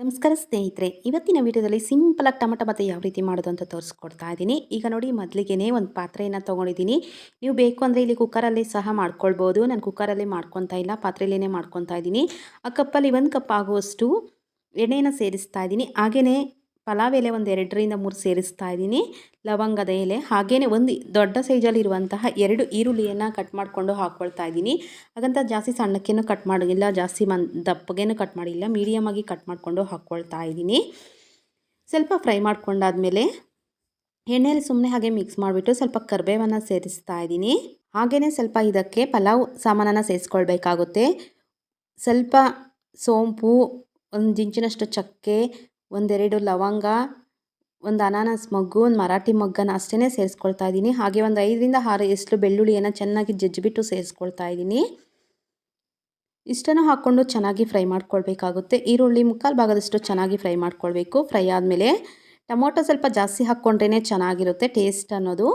ನಮಸ್ಕಾರ ಸ್ನೇಹಿತರೆ, ಇವತ್ತಿನ ವಿಡಿಯೋದಲ್ಲಿ ಸಿಂಪಲಾಗಿ ಟೊಮೆಟೊ ಬಾತ್ ಯಾವ ರೀತಿ ಮಾಡೋದು ಅಂತ ತೋರಿಸ್ಕೊಡ್ತಾ ಇದ್ದೀನಿ. ಈಗ ನೋಡಿ, ಮೊದಲಿಗೆ ಒಂದು ಪಾತ್ರೆಯನ್ನು ತೊಗೊಂಡಿದ್ದೀನಿ. ನೀವು ಬೇಕು ಅಂದರೆ ಇಲ್ಲಿ ಕುಕ್ಕರಲ್ಲಿ ಸಹ ಮಾಡ್ಕೊಳ್ಬೋದು. ನಾನು ಕುಕ್ಕರಲ್ಲಿ ಮಾಡ್ಕೊತಾ ಇಲ್ಲ, ಪಾತ್ರೆಯಲ್ಲೇ ಮಾಡ್ಕೊತಾ ಇದ್ದೀನಿ. ಆ ಕಪ್ಪಲ್ಲಿ 1 ಕಪ್ ಆಗುವಷ್ಟು ಎಣ್ಣೆಯನ್ನು ಸೇರಿಸ್ತಾ ಇದ್ದೀನಿ. ಹಾಗೆಯೇ ಪಲಾವ್ ಎಲೆ ಒಂದು 2ರಿಂದ 3 ಸೇರಿಸ್ತಾ ಇದ್ದೀನಿ. ಲವಂಗದ ಎಲೆ, ಹಾಗೆಯೇ ಒಂದು ದೊಡ್ಡ ಸೈಜಲ್ಲಿರುವಂತಹ 2 ಈರುಳ್ಳಿಯನ್ನು ಕಟ್ ಮಾಡಿಕೊಂಡು ಹಾಕ್ಕೊಳ್ತಾ ಇದ್ದೀನಿ. ಹಾಗಂತ ಜಾಸ್ತಿ ಸಣ್ಣಕ್ಕೇನು ಕಟ್ ಮಾಡಿಲ್ಲ, ಜಾಸ್ತಿ ದಪ್ಪಗೇನು ಕಟ್ ಮಾಡಿಲ್ಲ, ಮೀಡಿಯಮ್ ಆಗಿ ಕಟ್ ಮಾಡಿಕೊಂಡು ಹಾಕ್ಕೊಳ್ತಾ ಇದ್ದೀನಿ. ಸ್ವಲ್ಪ ಫ್ರೈ ಮಾಡ್ಕೊಂಡಾದ್ಮೇಲೆ ಎಣ್ಣೆಯಲ್ಲಿ ಸುಮ್ಮನೆ ಹಾಗೆ ಮಿಕ್ಸ್ ಮಾಡಿಬಿಟ್ಟು ಸ್ವಲ್ಪ ಕರಿಬೇವನ್ನು ಸೇರಿಸ್ತಾ ಇದ್ದೀನಿ. ಹಾಗೆಯೇ ಸ್ವಲ್ಪ ಇದಕ್ಕೆ ಪಲಾವ್ ಸಾಮಾನನ್ನು ಸೇರಿಸ್ಕೊಳ್ಬೇಕಾಗುತ್ತೆ. ಸ್ವಲ್ಪ ಸೋಂಪು, ಒಂದು ಇಂಚಿನಷ್ಟು ಚಕ್ಕೆ, 1-2 ಲವಂಗ, ಒಂದು ಅನಾನಸ್ ಮೊಗ್ಗು, ಒಂದು ಮರಾಠಿ ಮೊಗ್ಗನ್ನು ಅಷ್ಟೇ ಸೇರಿಸ್ಕೊಳ್ತಾ ಇದ್ದೀನಿ. ಹಾಗೆ ಒಂದು 5ರಿಂದ 6 ಎಸ್ಲು ಬೆಳ್ಳುಳ್ಳಿಯನ್ನು ಚೆನ್ನಾಗಿ ಜಜ್ಜಿಬಿಟ್ಟು ಸೇರಿಸ್ಕೊಳ್ತಾ ಇದ್ದೀನಿ. ಇಷ್ಟನ್ನು ಹಾಕ್ಕೊಂಡು ಚೆನ್ನಾಗಿ ಫ್ರೈ ಮಾಡ್ಕೊಳ್ಬೇಕಾಗುತ್ತೆ. ಈರುಳ್ಳಿ ಮುಕ್ಕಾಲು ಭಾಗದಷ್ಟು ಚೆನ್ನಾಗಿ ಫ್ರೈ ಮಾಡ್ಕೊಳ್ಬೇಕು. ಫ್ರೈ ಆದಮೇಲೆ ಟೊಮೊಟೊ ಸ್ವಲ್ಪ ಜಾಸ್ತಿ ಹಾಕ್ಕೊಂಡ್ರೇ ಚೆನ್ನಾಗಿರುತ್ತೆ ಟೇಸ್ಟ್ ಅನ್ನೋದು.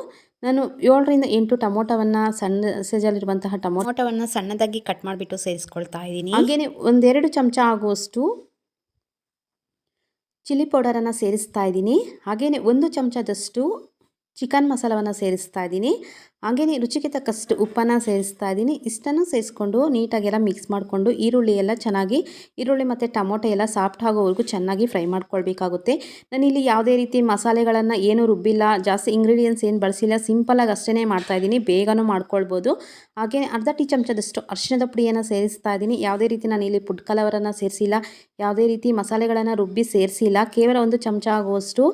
ನಾನು 7ರಿಂದ 8 ಟೊಮೊಟೊವನ್ನು, ಸಣ್ಣ ಸೈಜಲ್ಲಿರುವಂತಹ ಟೊಮೊಟೊವನ್ನು ಸಣ್ಣದಾಗಿ ಕಟ್ ಮಾಡಿಬಿಟ್ಟು ಸೇರಿಸ್ಕೊಳ್ತಾ ಇದ್ದೀನಿ. ಹಾಗೆಯೇ 1-2 ಚಮಚ ಆಗುವಷ್ಟು ಚಿಲ್ಲಿ ಪೌಡರನ್ನು ಸೇರಿಸ್ತಾ ಇದ್ದೀನಿ. ಹಾಗೆಯೇ 1 ಚಮಚದಷ್ಟು ಚಿಕನ್ ಮಸಾಲವನ್ನು ಸೇರಿಸ್ತಾ ಇದ್ದೀನಿ. ಹಾಗೆಯೇ ರುಚಿಗೆ ತಕ್ಕಷ್ಟು ಉಪ್ಪನ್ನು ಸೇರಿಸ್ತಾ ಇದ್ದೀನಿ. ಇಷ್ಟನ್ನು ಸೇರಿಸ್ಕೊಂಡು ನೀಟಾಗೆಲ್ಲ ಮಿಕ್ಸ್ ಮಾಡಿಕೊಂಡು ಈರುಳ್ಳಿ ಮತ್ತು ಟೊಮೊಟೊ ಎಲ್ಲ ಸಾಫ್ಟ್ ಆಗೋವರೆಗೂ ಚೆನ್ನಾಗಿ ಫ್ರೈ ಮಾಡ್ಕೊಳ್ಬೇಕಾಗುತ್ತೆ. ನಾನಿಲ್ಲಿ ಯಾವುದೇ ರೀತಿ ಮಸಾಲೆಗಳನ್ನು ಏನು ರುಬ್ಬಿಲ್ಲ, ಜಾಸ್ತಿ ಇಂಗ್ರೀಡಿಯೆಂಟ್ಸ್ ಏನು ಬಳಸಿಲ್ಲ, ಸಿಂಪಲಾಗಿ ಅಷ್ಟೇ ಮಾಡ್ತಾಯಿದ್ದೀನಿ. ಬೇಗನೂ ಮಾಡ್ಕೊಳ್ಬೋದು. ಹಾಗೆಯೇ ಅರ್ಧ ಟೀ ಚಮಚದಷ್ಟು ಅರಿಶಿಣದ ಪುಡಿಯನ್ನು ಸೇರಿಸ್ತಾ ಇದ್ದೀನಿ. ಯಾವುದೇ ರೀತಿ ನಾನಿಲ್ಲಿ ಫುಡ್ ಕಲರನ್ನು ಸೇರಿಸಿಲ್ಲ, ಯಾವುದೇ ರೀತಿ ಮಸಾಲೆಗಳನ್ನು ರುಬ್ಬಿ ಸೇರಿಸಿಲ್ಲ. ಕೇವಲ 1 ಚಮಚ ಆಗುವಷ್ಟು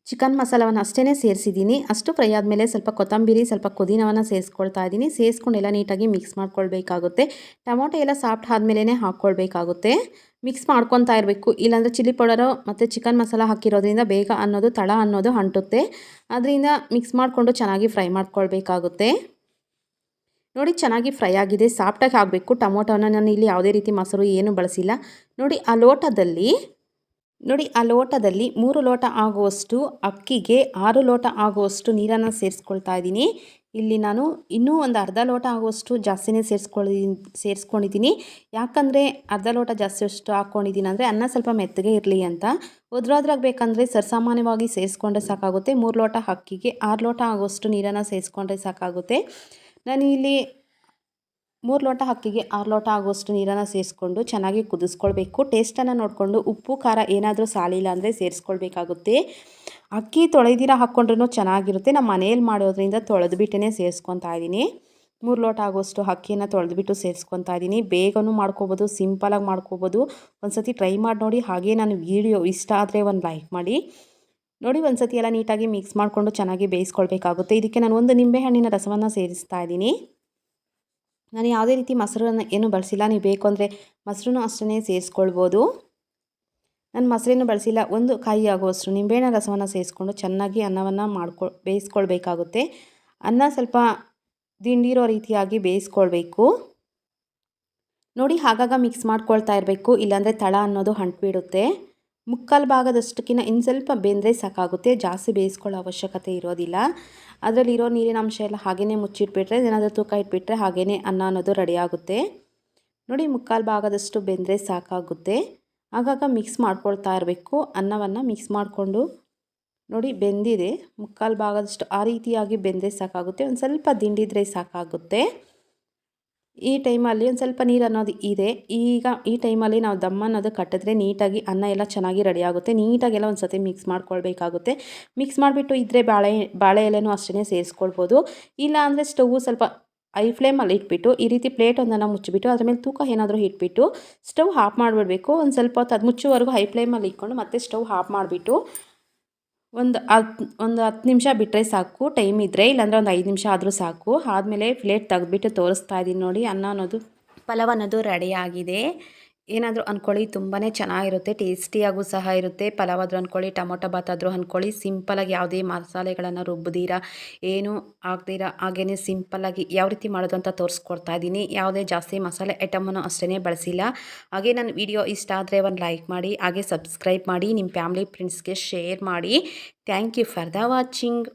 ಚಿಕನ್ ಮಸಾಲವನ್ನು ಅಷ್ಟೇ ಸೇರಿಸಿದ್ದೀನಿ. ಅಷ್ಟು ಫ್ರೈ ಆದಮೇಲೆ ಸ್ವಲ್ಪ ಕೊತ್ತಂಬರಿ, ಸ್ವಲ್ಪ ಪುದೀನವನ್ನು ಸೇರಿಸ್ಕೊಳ್ತಾ ಇದ್ದೀನಿ. ಸೇರಿಸ್ಕೊಂಡೆಲ್ಲ ನೀಟಾಗಿ ಮಿಕ್ಸ್ ಮಾಡ್ಕೊಳ್ಬೇಕಾಗುತ್ತೆ. ಟೊಮೊಟೊ ಎಲ್ಲ ಸಾಫ್ಟ್ ಆದಮೇಲೆ ಹಾಕ್ಕೊಳ್ಬೇಕಾಗುತ್ತೆ. ಮಿಕ್ಸ್ ಮಾಡ್ಕೊತಾ ಇರಬೇಕು, ಇಲ್ಲಾಂದರೆ ಚಿಲ್ಲಿ ಪೌಡರು ಮತ್ತು ಚಿಕನ್ ಮಸಾಲ ಹಾಕಿರೋದ್ರಿಂದ ಬೇಗ ತಳ ಅನ್ನೋದು ಅಂಟುತ್ತೆ. ಅದರಿಂದ ಮಿಕ್ಸ್ ಮಾಡಿಕೊಂಡು ಚೆನ್ನಾಗಿ ಫ್ರೈ ಮಾಡ್ಕೊಳ್ಬೇಕಾಗುತ್ತೆ. ನೋಡಿ, ಚೆನ್ನಾಗಿ ಫ್ರೈ ಆಗಿದೆ, ಸಾಫ್ಟಾಗಿ ಆಗಬೇಕು ಟೊಮೊಟೊನ. ನಾನು ಇಲ್ಲಿ ಯಾವುದೇ ರೀತಿ ಮೊಸರು ಏನು ಬಳಸಿಲ್ಲ. ನೋಡಿ, ಆ ಲೋಟದಲ್ಲಿ 3 ಲೋಟ ಆಗುವಷ್ಟು ಅಕ್ಕಿಗೆ 6 ಲೋಟ ಆಗುವಷ್ಟು ನೀರನ್ನು ಸೇರಿಸ್ಕೊಳ್ತಾ ಇದ್ದೀನಿ. ಇಲ್ಲಿ ನಾನು ಇನ್ನೂ ಒಂದು ಅರ್ಧ ಲೋಟ ಆಗುವಷ್ಟು ಜಾಸ್ತಿನೇ ಸೇರಿಸ್ಕೊಂಡಿದ್ದೀನಿ. ಯಾಕಂದರೆ ಅರ್ಧ ಲೋಟ ಜಾಸ್ತಿಯಷ್ಟು ಹಾಕ್ಕೊಂಡಿದ್ದೀನಿ ಅಂದರೆ ಅನ್ನ ಸ್ವಲ್ಪ ಮೆತ್ತಗೆ ಇರಲಿ ಅಂತ. ಬೇಕಂದರೆ ಸರ್ಸಾಮಾನ್ಯವಾಗಿ ಸೇರಿಸ್ಕೊಂಡ್ರೆ ಸಾಕಾಗುತ್ತೆ. 3 ಲೋಟ ಅಕ್ಕಿಗೆ 6 ಲೋಟ ಆಗುವಷ್ಟು ನೀರನ್ನು ಸೇರಿಸ್ಕೊಂಡ್ರೆ ಸಾಕಾಗುತ್ತೆ. ನಾನು ಇಲ್ಲಿ 3 ಲೋಟ ಅಕ್ಕಿಗೆ 6 ಲೋಟ ಆಗುವಷ್ಟು ನೀರನ್ನು ಸೇರಿಸ್ಕೊಂಡು ಚೆನ್ನಾಗಿ ಕುದಿಸ್ಕೊಳ್ಬೇಕು. ಟೇಸ್ಟನ್ನು ನೋಡಿಕೊಂಡು ಉಪ್ಪು ಖಾರ ಏನಾದರೂ ಸಾಲಿಲ್ಲ ಅಂದರೆ ಸೇರಿಸ್ಕೊಳ್ಬೇಕಾಗುತ್ತೆ. ಅಕ್ಕಿ ತೊಳೆದಿರ ಹಾಕ್ಕೊಂಡ್ರೂ ಚೆನ್ನಾಗಿರುತ್ತೆ. ನಮ್ಮ ಮನೆಯಲ್ಲಿ ಮಾಡೋದ್ರಿಂದ ತೊಳೆದುಬಿಟ್ಟೇ ಸೇರಿಸ್ಕೊತಾ ಇದ್ದೀನಿ. 3 ಲೋಟ ಆಗುವಷ್ಟು ಅಕ್ಕಿಯನ್ನು ತೊಳೆದುಬಿಟ್ಟು ಸೇರಿಸ್ಕೊತಾ ಇದ್ದೀನಿ. ಬೇಗನೂ ಮಾಡ್ಕೋಬೋದು, ಸಿಂಪಲಾಗಿ ಮಾಡ್ಕೋಬೋದು. ಒಂದು ಸತಿ ಟ್ರೈ ಮಾಡಿ ನೋಡಿ. ಹಾಗೆ ನಾನು ವಿಡಿಯೋ ಇಷ್ಟ ಆದರೆ ಒಂದು ಲೈಕ್ ಮಾಡಿ. ನೋಡಿ, ಒಂದು ಸತಿ ಎಲ್ಲ ನೀಟಾಗಿ ಮಿಕ್ಸ್ ಮಾಡಿಕೊಂಡು ಚೆನ್ನಾಗಿ ಬೇಯಿಸ್ಕೊಳ್ಬೇಕಾಗುತ್ತೆ. ಇದಕ್ಕೆ ನಾನು 1 ನಿಂಬೆಹಣ್ಣಿನ ರಸವನ್ನು ಸೇರಿಸ್ತಾ ಇದ್ದೀನಿ. ನಾನು ಯಾವುದೇ ರೀತಿ ಮೊಸರನ್ನು ಏನು ಬಳಸಿಲ್ಲ. ನೀವು ಬೇಕು ಅಂದರೆ ಮೊಸರನ್ನು ಅಷ್ಟೇ ಸೇರಿಸ್ಕೊಳ್ಬೋದು. ನಾನು ಮೊಸರೇನು ಬಳಸಿಲ್ಲ. 1 ಕಾಯಿ ಆಗುವಷ್ಟು ನಿಂಬೆಹಣ್ಣಿನ ರಸವನ್ನು ಸೇರಿಸ್ಕೊಂಡು ಚೆನ್ನಾಗಿ ಅನ್ನವನ್ನು ಬೇಯಿಸ್ಕೊಳ್ಬೇಕಾಗುತ್ತೆ. ಅನ್ನ ಸ್ವಲ್ಪ ದಿಂಡಿರೋ ರೀತಿಯಾಗಿ ಬೇಯಿಸ್ಕೊಳ್ಬೇಕು. ನೋಡಿ, ಆಗಾಗ ಮಿಕ್ಸ್ ಮಾಡ್ಕೊಳ್ತಾ ಇರಬೇಕು, ಇಲ್ಲಾಂದರೆ ತಳ ಅನ್ನೋದು ಅಂಟ್ಬಿಡುತ್ತೆ. ಮುಕ್ಕಾಲು ಭಾಗದಷ್ಟಕ್ಕಿಂತ ಇನ್ನು ಸ್ವಲ್ಪ ಬೆಂದರೆ ಸಾಕಾಗುತ್ತೆ. ಜಾಸ್ತಿ ಬೇಯಿಸ್ಕೊಳ್ಳೋ ಅವಶ್ಯಕತೆ ಇರೋದಿಲ್ಲ. ಅದರಲ್ಲಿರೋ ನೀರಿನ ಅಂಶ ಎಲ್ಲ ಹಾಗೆಯೇ ಮುಚ್ಚಿಟ್ಬಿಟ್ರೆ, ಏನಾದರೂ ತೂಕ ಇಟ್ಬಿಟ್ರೆ ಹಾಗೆಯೇ ಅನ್ನ ಅನ್ನೋದು ರೆಡಿ ಆಗುತ್ತೆ. ನೋಡಿ, ಮುಕ್ಕಾಲು ಭಾಗದಷ್ಟು ಬೆಂದರೆ ಸಾಕಾಗುತ್ತೆ. ಆಗಾಗ ಮಿಕ್ಸ್ ಮಾಡ್ಕೊಳ್ತಾ ಇರಬೇಕು. ಅನ್ನವನ್ನು ಮಿಕ್ಸ್ ಮಾಡಿಕೊಂಡು ನೋಡಿ, ಬೆಂದಿದೆ. ಮುಕ್ಕಾಲು ಭಾಗದಷ್ಟು ಆ ರೀತಿಯಾಗಿ ಬೆಂದರೆ ಸಾಕಾಗುತ್ತೆ. ಒಂದು ಸ್ವಲ್ಪ ದಿಂಡಿದ್ರೆ ಸಾಕಾಗುತ್ತೆ. ಈ ಟೈಮಲ್ಲಿ ಒಂದು ಸ್ವಲ್ಪ ನೀರು ಅನ್ನೋದು ಇದೆ. ಈಗ ಈ ಟೈಮಲ್ಲಿ ನಾವು ದಮ್ ಅನ್ನೋದು ಕಟ್ಟಿದ್ರೆ ನೀಟಾಗಿ ಅನ್ನ ಎಲ್ಲ ಚೆನ್ನಾಗಿ ರೆಡಿ ಆಗುತ್ತೆ. ನೀಟಾಗೆಲ್ಲ ಒಂದು ಸತಿ ಮಿಕ್ಸ್ ಮಾಡ್ಕೊಳ್ಬೇಕಾಗುತ್ತೆ. ಮಿಕ್ಸ್ ಮಾಡಿಬಿಟ್ಟು ಇದ್ದರೆ ಬಾಳೆ ಎಲೆನೂ ಅಷ್ಟೇ ಸೇರಿಸ್ಕೊಳ್ಬೋದು. ಇಲ್ಲ ಅಂದರೆ ಸ್ಟವ್ ಸ್ವಲ್ಪ ಐ ಫ್ಲೇಮಲ್ಲಿ ಇಟ್ಬಿಟ್ಟು ಈ ರೀತಿ ಪ್ಲೇಟ್ ಒಂದನ್ನು ಮುಚ್ಚಿಬಿಟ್ಟು ಅದ್ರ ಮೇಲೆ ತೂಕ ಏನಾದರೂ ಇಟ್ಬಿಟ್ಟು ಸ್ಟವ್ ಆಫ್ ಮಾಡಿಬಿಡಬೇಕು. ಒಂದು ಸ್ವಲ್ಪ ಹೊತ್ತು ಅದು ಮುಚ್ಚುವರೆಗೂ ಹೈ ಫ್ಲೇಮಲ್ಲಿ ಇಟ್ಕೊಂಡು ಮತ್ತೆ ಸ್ಟವ್ ಆಫ್ ಮಾಡಿಬಿಟ್ಟು ಒಂದು 10 ನಿಮಿಷ ಬಿಟ್ಟರೆ ಸಾಕು, ಟೈಮ್ ಇದ್ದರೆ. ಇಲ್ಲಾಂದರೆ ಒಂದು 5 ನಿಮಿಷ ಆದರೂ ಸಾಕು. ಆದಮೇಲೆ ಪ್ಲೇಟ್ ತೆಗೆದ್ಬಿಟ್ಟು ತೋರಿಸ್ತಾ ಇದ್ದೀನಿ ನೋಡಿ, ಪಲಾವ್ ಅನ್ನೋದು ರೆಡಿ ಆಗಿದೆ. ಏನಾದರೂ ಅಂದ್ಕೊಳ್ಳಿ, ತುಂಬಾ ಚೆನ್ನಾಗಿರುತ್ತೆ, ಟೇಸ್ಟಿಯಾಗೂ ಸಹ ಇರುತ್ತೆ. ಪಲಾವ್ ಆದರೂ ಅಂದ್ಕೊಳ್ಳಿ, ಟೊಮೊಟೊ ಬಾತ್ ಆದರೂ ಅಂದ್ಕೊಳ್ಳಿ, ಸಿಂಪಲಾಗಿ ಯಾವುದೇ ಮಸಾಲೆಗಳನ್ನು ರುಬ್ಬದಿರ, ಏನೂ ಹಾಕ್ದಿರ ಹಾಗೆಯೇ ಸಿಂಪಲ್ಲಾಗಿ ಯಾವ ರೀತಿ ಮಾಡೋದು ಅಂತ ತೋರಿಸ್ಕೊಡ್ತಾ ಇದ್ದೀನಿ. ಯಾವುದೇ ಜಾಸ್ತಿ ಮಸಾಲೆ ಐಟಮನ್ನು ಅಷ್ಟೇ ಬಳಸಿಲ್ಲ. ಹಾಗೆ ನನ್ನ ವಿಡಿಯೋ ಇಷ್ಟ ಆದರೆ ಒಂದು ಲೈಕ್ ಮಾಡಿ, ಹಾಗೆ ಸಬ್ಸ್ಕ್ರೈಬ್ ಮಾಡಿ, ನಿಮ್ಮ ಫ್ಯಾಮಿಲಿ ಫ್ರೆಂಡ್ಸ್ಗೆ ಶೇರ್ ಮಾಡಿ. Thank you for the watching.